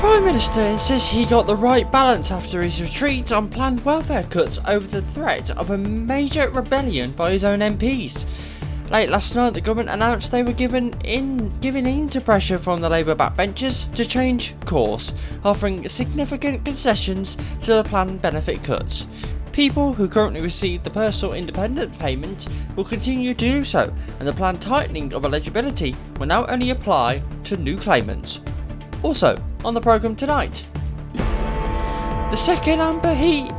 Prime Minister insists he got the right balance after his retreat on planned welfare cuts over the threat of a major rebellion by his own MPs. Late last night, the government announced they were giving in to pressure from the Labour backbenchers to change course, offering significant concessions to the planned benefit cuts. People who currently receive the personal independence payment will continue to do so, and the planned tightening of eligibility will now only apply to new claimants. Also, on the programme tonight, the second Amber Heat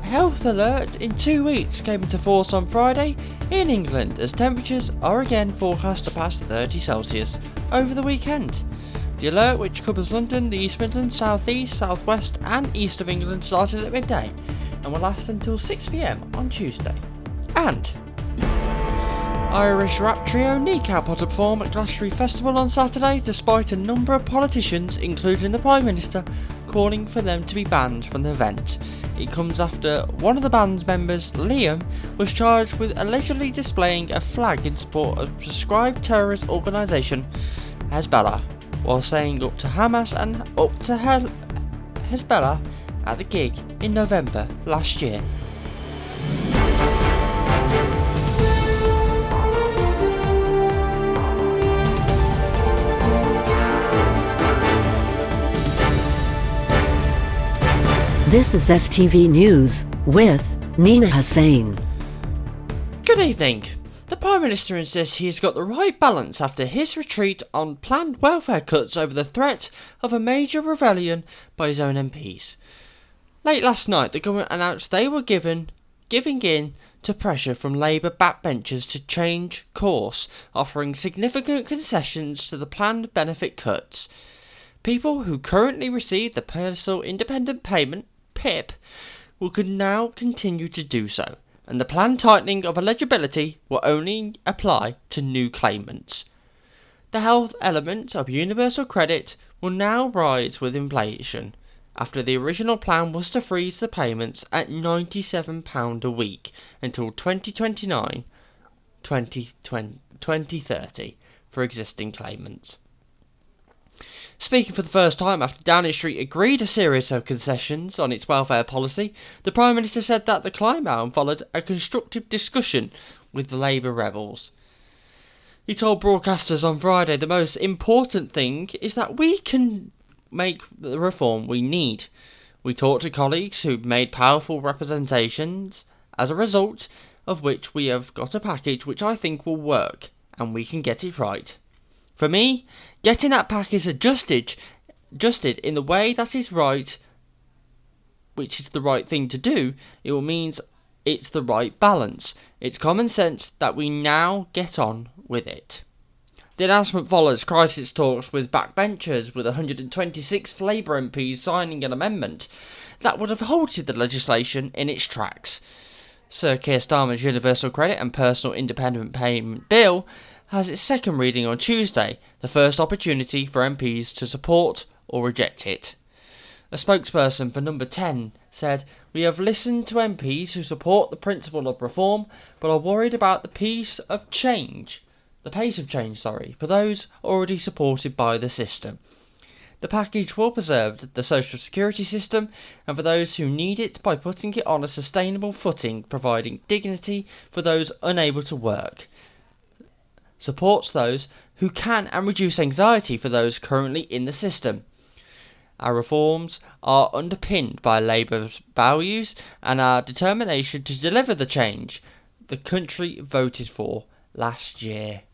health alert in 2 weeks came into force on Friday in England as temperatures are again forecast to pass 30 Celsius over the weekend. The alert, which covers London, the East Midlands, South East, South West and East of England, started at midday and will last until 6 PM on Tuesday. And Irish rap trio Kneecap are to perform at Glastonbury Festival on Saturday, despite a number of politicians, including the Prime Minister, calling for them to be banned from the event. It comes after one of the band's members, Liam, was charged with allegedly displaying a flag in support of the prescribed terrorist organisation Hezbollah, while saying up to Hamas and up to Hezbollah at the gig in November last year. This is STV News with Nina Hussain. Good evening. The Prime Minister insists he has got the right balance after his retreat on planned welfare cuts over the threat of a major rebellion by his own MPs. Late last night, the government announced they were giving in to pressure from Labour backbenchers to change course, offering significant concessions to the planned benefit cuts. People who currently receive the Personal Independent Payment PIP will now continue to do so, and the planned tightening of eligibility will only apply to new claimants. The health element of universal credit will now rise with inflation, after the original plan was to freeze the payments at £97 a week until 2030 for existing claimants. Speaking for the first time after Downing Street agreed a series of concessions on its welfare policy, the Prime Minister said that the climb-down followed a constructive discussion with the Labour rebels. He told broadcasters on Friday the most important thing is that we can make the reform we need. We talked to colleagues who've made powerful representations, as a result of which we have got a package which I think will work, and we can get it right. For me, getting that package adjusted in the way that is right, which is the right thing to do, it will mean it's the right balance. It's common sense that we now get on with it. The announcement follows crisis talks with backbenchers, with 126 Labour MPs signing an amendment that would have halted the legislation in its tracks. Sir Keir Starmer's Universal Credit and Personal Independent Payment Bill has its second reading on Tuesday, the first opportunity for MPs to support or reject it. A spokesperson for Number 10 said, "We have listened to MPs who support the principle of reform, but are worried about the pace of change, for those already supported by the system. The package will preserve the social security system, and for those who need it by putting it on a sustainable footing, providing dignity for those unable to work. Supports those who can and reduce anxiety for those currently in the system. Our reforms are underpinned by Labour's values and our determination to deliver the change the country voted for last year."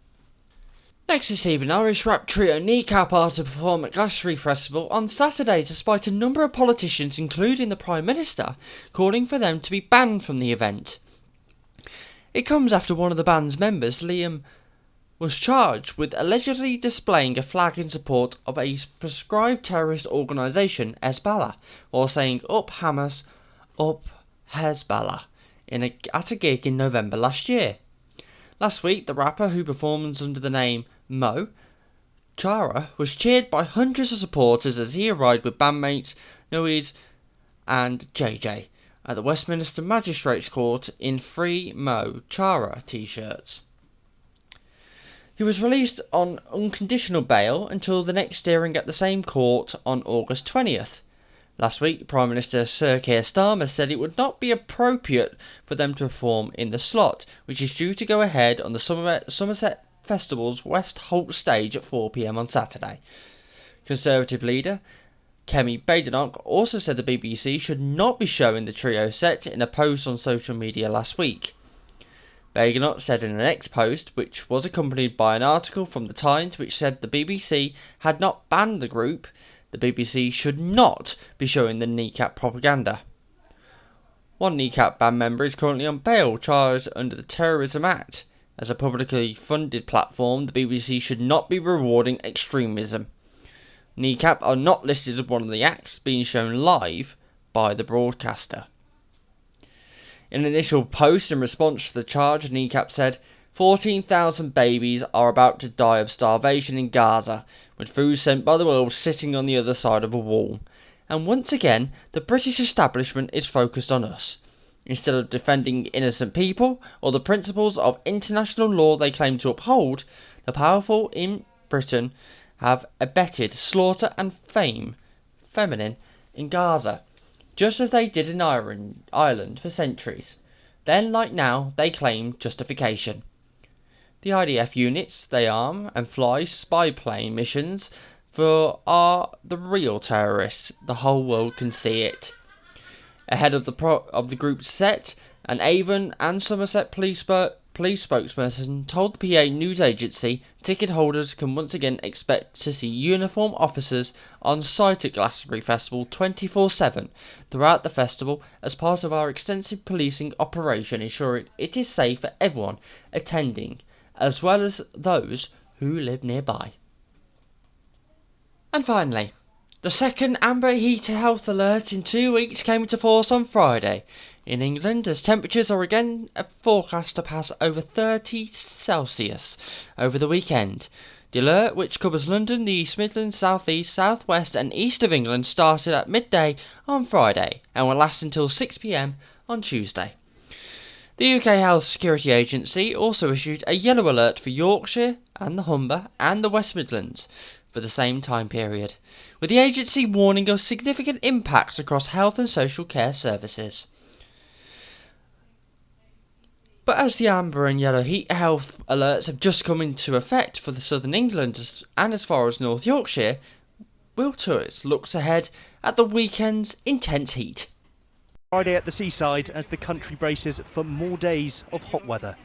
Next this evening, Irish rap trio Kneecap are to perform at Glastonbury Festival on Saturday, despite a number of politicians, including the Prime Minister, calling for them to be banned from the event. It comes after one of the band's members, Liam, was charged with allegedly displaying a flag in support of a prescribed terrorist organisation, Hezbollah, while saying up Hamas, up Hezbollah, at a gig in November last year. Last week, the rapper, who performs under the name Mo Chara, was cheered by hundreds of supporters as he arrived with bandmates Noise and JJ at the Westminster Magistrates Court in Free Mo Chara t-shirts. He was released on unconditional bail until the next hearing at the same court on August 20th. Last week, Prime Minister Sir Keir Starmer said it would not be appropriate for them to perform in the slot, which is due to go ahead on the Somerset Festival's West Holt stage at 4 p.m. on Saturday. Conservative leader Kemi Badenoch also said the BBC should not be showing the trio set in a post on social media last week. Badenoch said in the next post, which was accompanied by an article from The Times which said the BBC had not banned the group, the BBC should not be showing the kneecap propaganda. One kneecap band member is currently on bail, charged under the Terrorism Act. As a publicly funded platform, the BBC should not be rewarding extremism. Kneecap are not listed as one of the acts being shown live by the broadcaster. In an initial post in response to the charge, Kneecap said, 14,000 babies are about to die of starvation in Gaza, with food sent by the world sitting on the other side of a wall. And once again, the British establishment is focused on us. Instead of defending innocent people or the principles of international law they claim to uphold, the powerful in Britain have abetted slaughter and famine in Gaza, just as they did in Ireland for centuries. Then, like now, they claim justification. The IDF units they arm and fly spy plane missions for are the real terrorists. The whole world can see it. Ahead of the group's set, an Avon and Somerset police spokesperson told the PA news agency ticket holders can once again expect to see uniformed officers on site at Glastonbury Festival 24/7 throughout the festival as part of our extensive policing operation, ensuring it is safe for everyone attending as well as those who live nearby. And finally, the second Amber Heat Health Alert in 2 weeks came into force on Friday in England, as temperatures are again forecast to pass over 30 Celsius over the weekend. The alert, which covers London, the East Midlands, South East, South West and East of England, started at midday on Friday and will last until 6 p.m. on Tuesday. The UK Health Security Agency also issued a yellow alert for Yorkshire and the Humber and the West Midlands for the same time period, with the agency warning of significant impacts across health and social care services. But as the amber and yellow heat health alerts have just come into effect for the southern England and as far as North Yorkshire, Will Tourists looks ahead at the weekend's intense heat. Friday at the seaside as the country braces for more days of hot weather.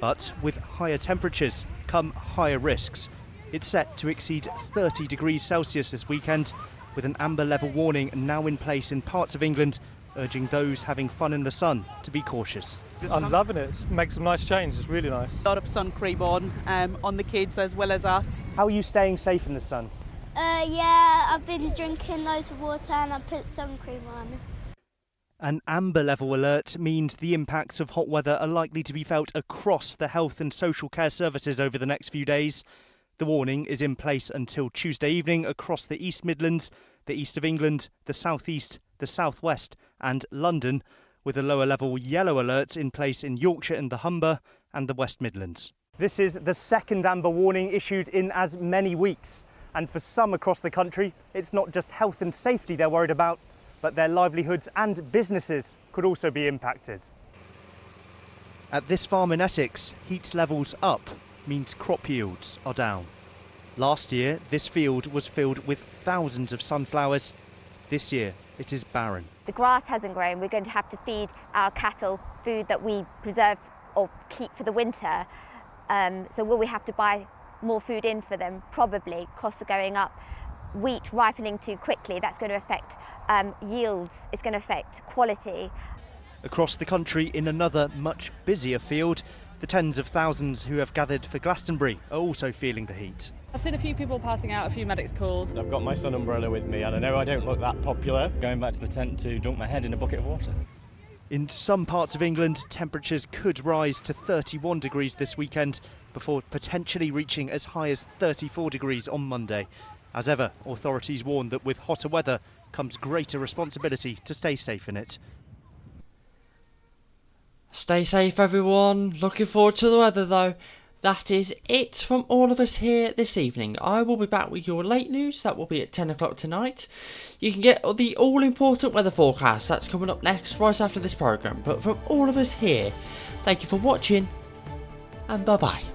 But with higher temperatures come higher risks. It's set to exceed 30 degrees Celsius this weekend, with an amber level warning now in place in parts of England, urging those having fun in the sun to be cautious. I'm loving it. It makes some nice change. It's really nice. A lot of sun cream on the kids as well as us. How are you staying safe in the sun? Yeah, I've been drinking loads of water and I put sun cream on. An amber level alert means the impacts of hot weather are likely to be felt across the health and social care services over the next few days. The warning is in place until Tuesday evening across the East Midlands, the East of England, the South East, the South West and London, with a lower level yellow alert in place in Yorkshire and the Humber and the West Midlands. This is the second amber warning issued in as many weeks. And for some across the country, it's not just health and safety they're worried about, but their livelihoods and businesses could also be impacted. At this farm in Essex, heat levels up means crop yields are down. Last year, this field was filled with thousands of sunflowers. This year, it is barren. The grass hasn't grown. We're going to have to feed our cattle food that we preserve or keep for the winter. So will we have to buy more food in for them? Probably. Costs are going up. Wheat ripening too quickly, that's going to affect yields, it's going to affect quality. Across the country, in another much busier field, the tens of thousands who have gathered for Glastonbury are also feeling the heat. I've seen a few people passing out, a few medics called. I've got my sun umbrella with me and I know I don't look that popular. Going back to the tent to dunk my head in a bucket of water. In some parts of England, temperatures could rise to 31 degrees this weekend before potentially reaching as high as 34 degrees on Monday. As ever, authorities warn that with hotter weather comes greater responsibility to stay safe in it. Stay safe, everyone. Looking forward to the weather, though. that is it from all of us here this evening. I will be back with your late news. That will be at 10 o'clock tonight. You can get the all-important weather forecast. That's coming up next, right after this programme. But from all of us here, thank you for watching, and bye-bye.